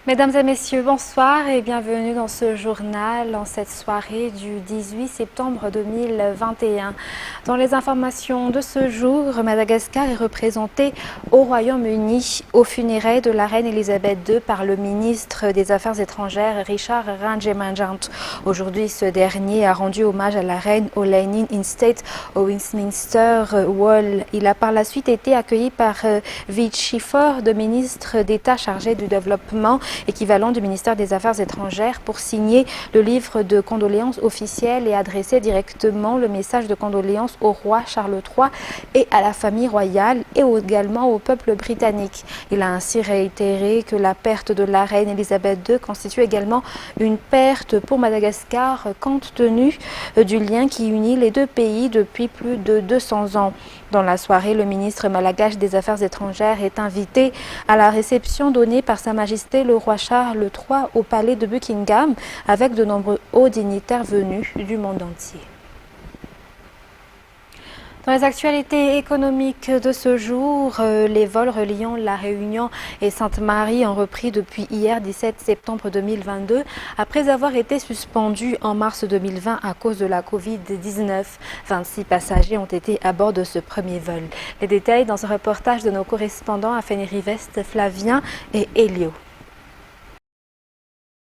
Mesdames et messieurs, bonsoir et bienvenue dans ce journal en cette soirée du 18 septembre 2021. Dans les informations de ce jour, Madagascar est représenté au Royaume-Uni aux funérailles de la reine Elisabeth II par le ministre des Affaires étrangères Richard Ranjemajant. Aujourd'hui, ce dernier a rendu hommage à la reine au Lenin State au Westminster Hall. Il a par la suite été accueilli par Vichy Ford, ministre d'État chargé du développement, équivalent du ministère des Affaires étrangères, pour signer le livre de condoléances officielles et adresser directement le message de condoléances au roi Charles III et à la famille royale et également au peuple britannique. Il a ainsi réitéré que la perte de la reine Elisabeth II constitue également une perte pour Madagascar compte tenu du lien qui unit les deux pays depuis plus de 200 ans. Dans la soirée, le ministre malgache des Affaires étrangères est invité à la réception donnée par Sa Majesté le roi Charles III au palais de Buckingham avec de nombreux hauts dignitaires venus du monde entier. Dans les actualités économiques de ce jour, les vols reliant La Réunion et Sainte-Marie ont repris depuis hier 17 septembre 2022 après avoir été suspendus en mars 2020 à cause de la Covid-19. 26 passagers ont été à bord de ce premier vol. Les détails dans un reportage de nos correspondants à Fénérivest, Flavien et Elio.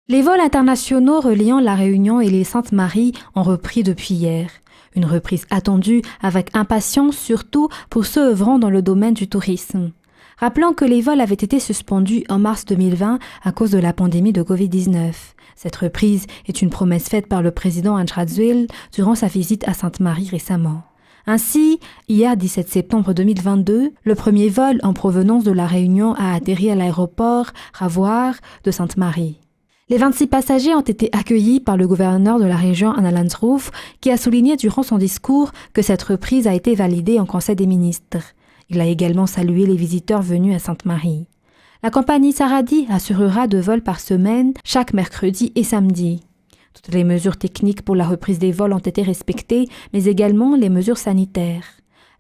Les vols internationaux reliant La Réunion et les Sainte-Marie ont repris depuis hier. Une reprise attendue avec impatience, surtout pour ceux œuvrant dans le domaine du tourisme. Rappelons que les vols avaient été suspendus en mars 2020 à cause de la pandémie de Covid-19. Cette reprise est une promesse faite par le président André Rajoelina durant sa visite à Sainte-Marie récemment. Ainsi, hier 17 septembre 2022, le premier vol en provenance de La Réunion a atterri à l'aéroport Ravoire de Sainte-Marie. Les 26 passagers ont été accueillis par le gouverneur de la région, Anna Landsroof, qui a souligné durant son discours que cette reprise a été validée en Conseil des ministres. Il a également salué les visiteurs venus à Sainte-Marie. La compagnie Saradi assurera 2 vols par semaine, chaque mercredi et samedi. Toutes les mesures techniques pour la reprise des vols ont été respectées, mais également les mesures sanitaires.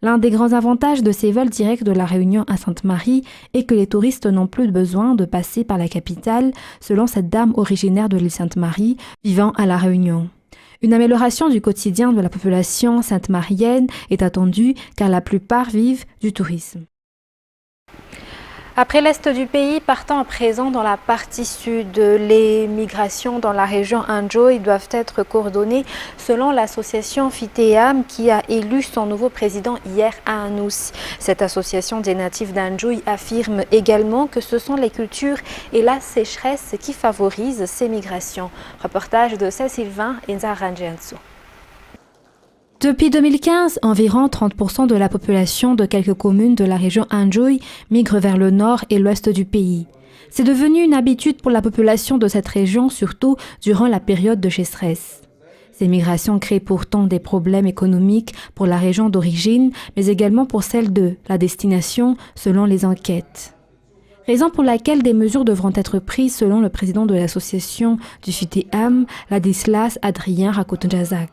L'un des grands avantages de ces vols directs de La Réunion à Sainte-Marie est que les touristes n'ont plus besoin de passer par la capitale, selon cette dame originaire de l'île Sainte-Marie, vivant à La Réunion. Une amélioration du quotidien de la population sainte-marienne est attendue car la plupart vivent du tourisme. Après l'est du pays, partant à présent dans la partie sud, les migrations dans la région Anjoy doivent être coordonnées selon l'association Fitéam qui a élu son nouveau président hier à Anous. Cette association des natifs d'Anjoy affirme également que ce sont les cultures et la sécheresse qui favorisent ces migrations. Reportage de Sylvain et Nzaranjiansu. Depuis 2015, environ 30% de la population de quelques communes de la région Anjoy migre vers le nord et l'ouest du pays. C'est devenu une habitude pour la population de cette région, surtout durant la période de sécheresse. Ces migrations créent pourtant des problèmes économiques pour la région d'origine, mais également pour celle de la destination, selon les enquêtes. Raison pour laquelle des mesures devront être prises selon le président de l'association du Fitéam, Ladislas Adrien Rakotunjazak.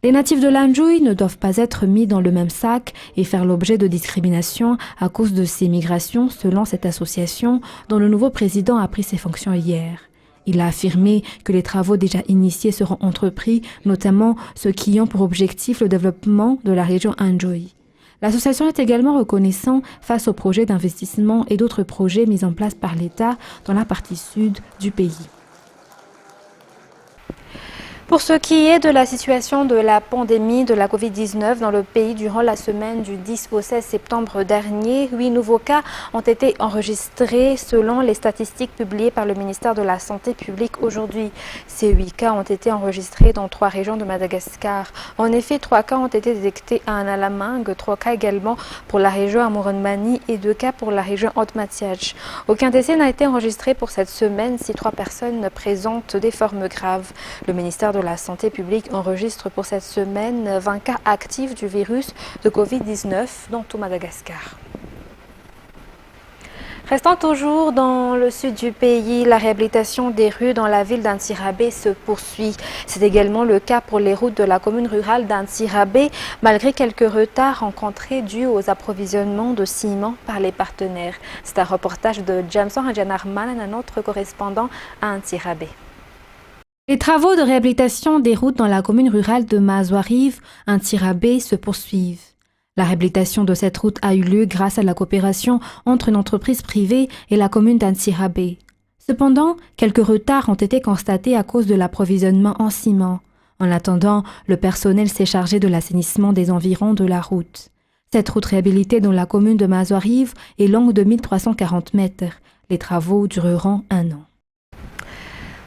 Les natifs de l'Anjoy ne doivent pas être mis dans le même sac et faire l'objet de discrimination à cause de ces migrations, selon cette association dont le nouveau président a pris ses fonctions hier. Il a affirmé que les travaux déjà initiés seront entrepris, notamment ceux qui ont pour objectif le développement de la région Anjoy. L'association est également reconnaissante face aux projets d'investissement et d'autres projets mis en place par l'État dans la partie sud du pays. Pour ce qui est de la situation de la pandémie de la Covid-19 dans le pays durant la semaine du 10 au 16 septembre dernier, 8 nouveaux cas ont été enregistrés selon les statistiques publiées par le ministère de la Santé publique aujourd'hui. Ces 8 cas ont été enregistrés dans 3 régions de Madagascar. En effet, 3 cas ont été détectés à Analamang, 3 cas également pour la région Amuronmani et 2 cas pour la région Haute-Mathiach. Aucun décès n'a été enregistré pour cette semaine si 3 personnes présentent des formes graves. Le ministère de la Santé publique enregistre pour cette semaine 20 cas actifs du virus de Covid-19 dans tout Madagascar. Restant toujours dans le sud du pays, la réhabilitation des rues dans la ville d'Antsirabe se poursuit. C'est également le cas pour les routes de la commune rurale d'Antsirabe, malgré quelques retards rencontrés dus aux approvisionnements de ciment par les partenaires. C'est un reportage de Jameson Rajanarman, un autre correspondant à Antsirabe. Les travaux de réhabilitation des routes dans la commune rurale de Mazoarive, Antsirabe, se poursuivent. La réhabilitation de cette route a eu lieu grâce à la coopération entre une entreprise privée et la commune d'Antsirabe. Cependant, quelques retards ont été constatés à cause de l'approvisionnement en ciment. En attendant, le personnel s'est chargé de l'assainissement des environs de la route. Cette route réhabilitée dans la commune de Mazoarive est longue de 1340 mètres. Les travaux dureront 1 an.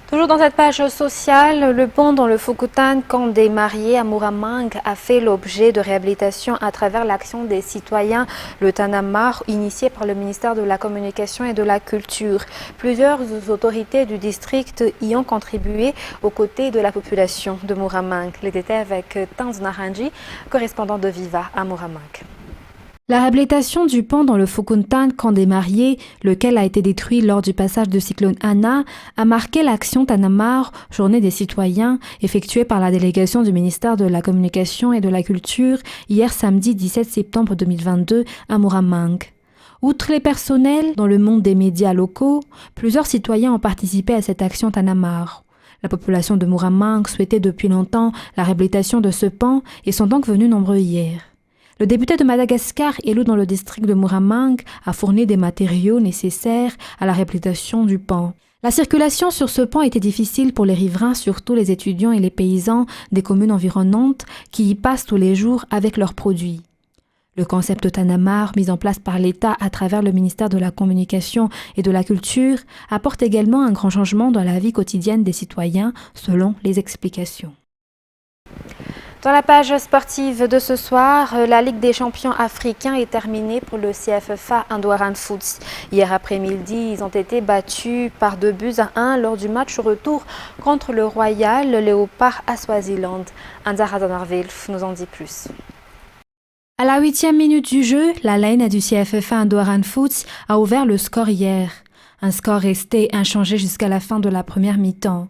Toujours dans cette page sociale, le pont dans le Fukutan, camp des mariés à Muramang, a fait l'objet de réhabilitation à travers l'action des citoyens, le Tanamar, initié par le ministère de la Communication et de la Culture. Plusieurs autorités du district y ont contribué aux côtés de la population de Muramang. Les détails avec Tanz Naranji, correspondant de Viva à Muramang. La réhabilitation du pont dans le Fukuntan, camp des mariés, lequel a été détruit lors du passage de cyclone Anna, a marqué l'action Tanamar, journée des citoyens, effectuée par la délégation du ministère de la Communication et de la Culture hier samedi 17 septembre 2022 à Muramang. Outre les personnels dans le monde des médias locaux, plusieurs citoyens ont participé à cette action Tanamar. La population de Muramang souhaitait depuis longtemps la réhabilitation de ce pont et sont donc venus nombreux hier. Le député de Madagascar, élu dans le district de Muramang, a fourni des matériaux nécessaires à la réhabilitation du pont. La circulation sur ce pont était difficile pour les riverains, surtout les étudiants et les paysans des communes environnantes qui y passent tous les jours avec leurs produits. Le concept Tanamar, mis en place par l'État à travers le ministère de la Communication et de la Culture, apporte également un grand changement dans la vie quotidienne des citoyens, selon les explications. Dans la page sportive de ce soir, la Ligue des champions africains est terminée pour le CFFA Ndouaran Foot. Hier après-midi, ils ont été battus par 2-1 lors du match retour contre le Royal Léopard à Swaziland. Anzara Donarvelf nous en dit plus. À la 8e minute du jeu, la laine du CFFA Ndouaran Foot a ouvert le score hier. Un score resté inchangé jusqu'à la fin de la première mi-temps.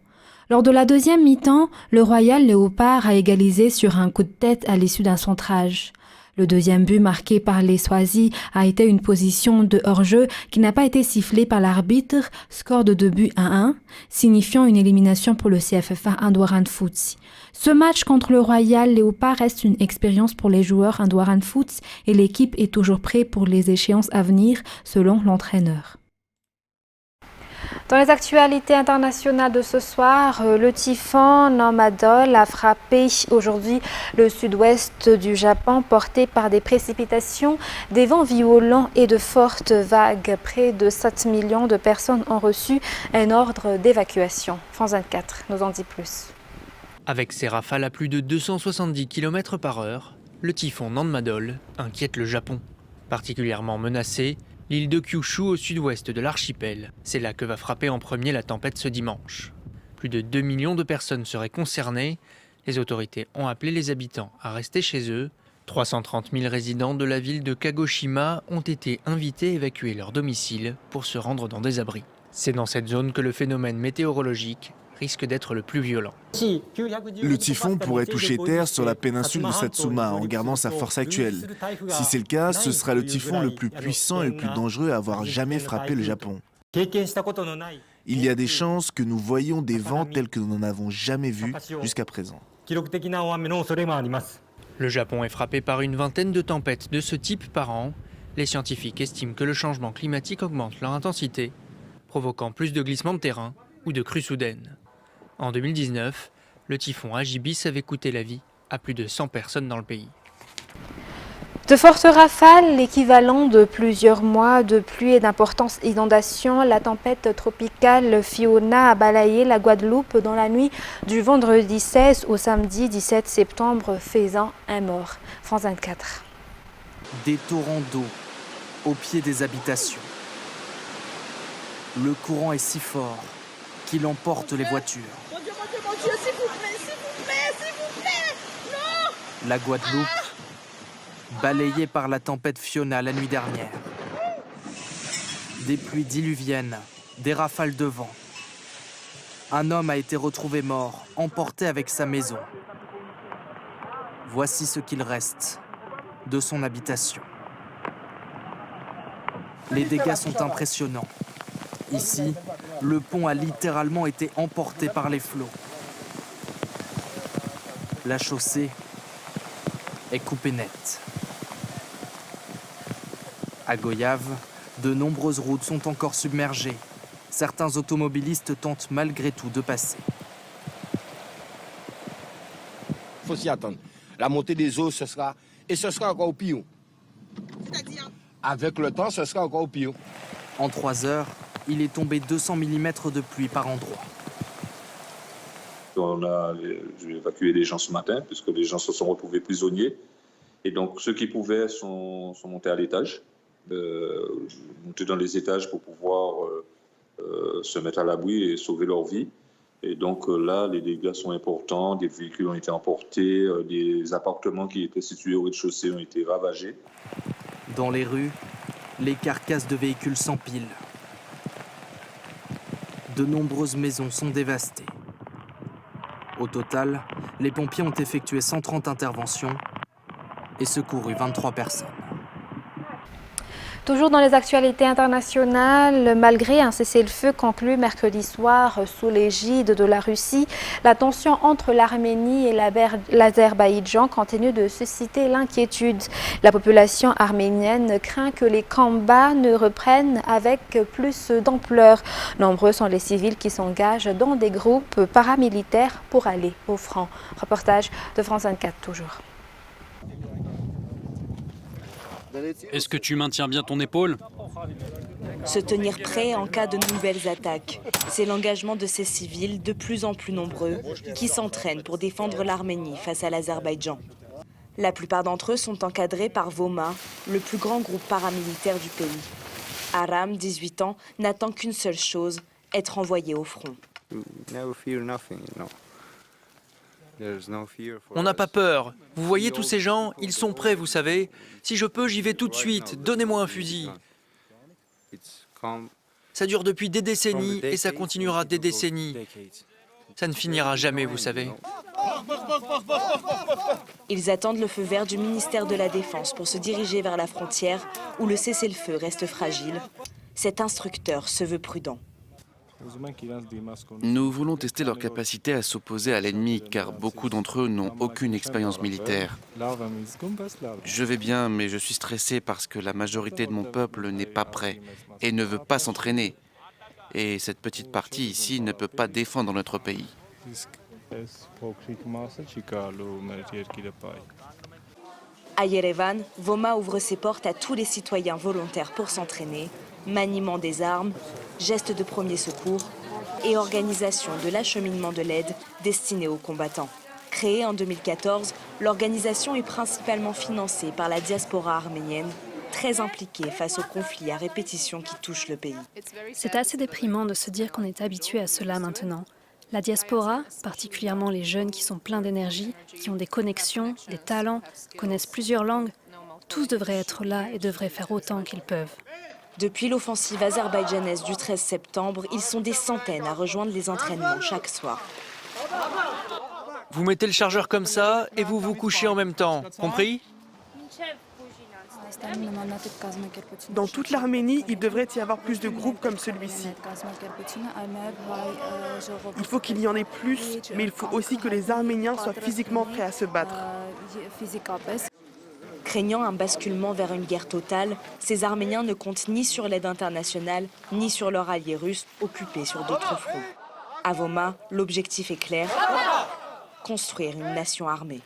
Lors de la deuxième mi-temps, le Royal Léopard a égalisé sur un coup de tête à l'issue d'un centrage. Le deuxième but marqué par les Swazis a été une position de hors-jeu qui n'a pas été sifflée par l'arbitre, score de 2-1, signifiant une élimination pour le CFFA Ndouaran Foot. Ce match contre le Royal Léopard reste une expérience pour les joueurs Ndouaran Foot et l'équipe est toujours prête pour les échéances à venir, selon l'entraîneur. Dans les actualités internationales de ce soir, le typhon Nanmadol a frappé aujourd'hui le sud-ouest du Japon, porté par des précipitations, des vents violents et de fortes vagues. Près de 7 millions de personnes ont reçu un ordre d'évacuation. France 24 nous en dit plus. Avec ses rafales à plus de 270 km/h, le typhon Nanmadol inquiète le Japon. Particulièrement menacé, l'île de Kyushu au sud-ouest de l'archipel. C'est là que va frapper en premier la tempête ce dimanche. Plus de 2 millions de personnes seraient concernées. Les autorités ont appelé les habitants à rester chez eux. 330 000 résidents de la ville de Kagoshima ont été invités à évacuer leur domicile pour se rendre dans des abris. C'est dans cette zone que le phénomène météorologique risque d'être le plus violent. Le typhon pourrait toucher terre sur la péninsule de Satsuma en gardant sa force actuelle. Si c'est le cas, ce sera le typhon le plus puissant et le plus dangereux à avoir jamais frappé le Japon. Il y a des chances que nous voyions des vents tels que nous n'en avons jamais vus jusqu'à présent. Le Japon est frappé par une vingtaine de tempêtes de ce type par an. Les scientifiques estiment que le changement climatique augmente leur intensité, provoquant plus de glissements de terrain ou de crues soudaines. En 2019, le typhon Agibis avait coûté la vie à plus de 100 personnes dans le pays. De fortes rafales, l'équivalent de plusieurs mois de pluie et d'importantes inondations, la tempête tropicale Fiona a balayé la Guadeloupe dans la nuit du vendredi 16 au samedi 17 septembre, faisant un mort. France 24. Des torrents d'eau au pied des habitations. Le courant est si fort qu'il emporte les voitures. Mon Dieu, s'il vous plaît, non! La Guadeloupe, balayée par la tempête Fiona la nuit dernière. Des pluies diluviennes, des rafales de vent. Un homme a été retrouvé mort, emporté avec sa maison. Voici ce qu'il reste de son habitation. Les dégâts sont impressionnants. Ici, le pont a littéralement été emporté par les flots. La chaussée est coupée nette. À Goyave, de nombreuses routes sont encore submergées. Certains automobilistes tentent malgré tout de passer. Il faut s'y attendre. La montée des eaux, ce sera encore pire. Avec le temps, ce sera encore pire. En 3 heures, il est tombé 200 mm de pluie par endroit. J'ai évacué les gens ce matin, puisque les gens se sont retrouvés prisonniers. Et donc, ceux qui pouvaient sont montés à l'étage, montés dans les étages pour pouvoir se mettre à l'abri et sauver leur vie. Et donc là, les dégâts sont importants, des véhicules ont été emportés, des appartements qui étaient situés au rez-de-chaussée ont été ravagés. Dans les rues, les carcasses de véhicules s'empilent. De nombreuses maisons sont dévastées. Au total, les pompiers ont effectué 130 interventions et secouru 23 personnes. Toujours dans les actualités internationales, malgré un cessez-le-feu conclu mercredi soir sous l'égide de la Russie, la tension entre l'Arménie et l'Azerbaïdjan continue de susciter l'inquiétude. La population arménienne craint que les combats ne reprennent avec plus d'ampleur. Nombreux sont les civils qui s'engagent dans des groupes paramilitaires pour aller au front. Reportage de France 24 toujours. Est-ce que tu maintiens bien ton épaule? Se tenir prêt en cas de nouvelles attaques. C'est l'engagement de ces civils, de plus en plus nombreux, qui s'entraînent pour défendre l'Arménie face à l'Azerbaïdjan. La plupart d'entre eux sont encadrés par Voma, le plus grand groupe paramilitaire du pays. Aram, 18 ans, n'attend qu'une seule chose, être envoyé au front. On n'a pas peur. Vous voyez tous ces gens, ils sont prêts, vous savez. Si je peux, j'y vais tout de suite. Donnez-moi un fusil. Ça dure depuis des décennies et ça continuera des décennies. Ça ne finira jamais, vous savez. Ils attendent le feu vert du ministère de la Défense pour se diriger vers la frontière où le cessez-le-feu reste fragile. Cet instructeur se veut prudent. Nous voulons tester leur capacité à s'opposer à l'ennemi, car beaucoup d'entre eux n'ont aucune expérience militaire. Je vais bien, mais je suis stressé parce que la majorité de mon peuple n'est pas prêt et ne veut pas s'entraîner. Et cette petite partie ici ne peut pas défendre notre pays. À Yerevan, Voma ouvre ses portes à tous les citoyens volontaires pour s'entraîner, maniement des armes, gestes de premier secours et organisation de l'acheminement de l'aide destinée aux combattants. Créée en 2014, l'organisation est principalement financée par la diaspora arménienne, très impliquée face aux conflits à répétition qui touchent le pays. C'est assez déprimant de se dire qu'on est habitué à cela maintenant. La diaspora, particulièrement les jeunes qui sont pleins d'énergie, qui ont des connexions, des talents, connaissent plusieurs langues, tous devraient être là et devraient faire autant qu'ils peuvent. Depuis l'offensive azerbaïdjanaise du 13 septembre, ils sont des centaines à rejoindre les entraînements chaque soir. Vous mettez le chargeur comme ça et vous vous couchez en même temps, compris? Dans toute l'Arménie, il devrait y avoir plus de groupes comme celui-ci. Il faut qu'il y en ait plus, mais il faut aussi que les Arméniens soient physiquement prêts à se battre. Craignant un basculement vers une guerre totale, ces Arméniens ne comptent ni sur l'aide internationale, ni sur leurs alliés russes occupés sur d'autres fronts. À Voma, l'objectif est clair, construire une nation armée.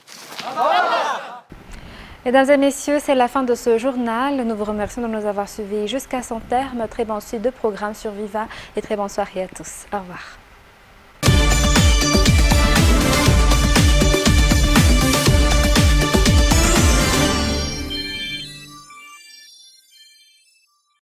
Mesdames et messieurs, c'est la fin de ce journal. Nous vous remercions de nous avoir suivis jusqu'à son terme. Très bonne suite de programmes sur Viva et très bonne soirée à tous. Au revoir.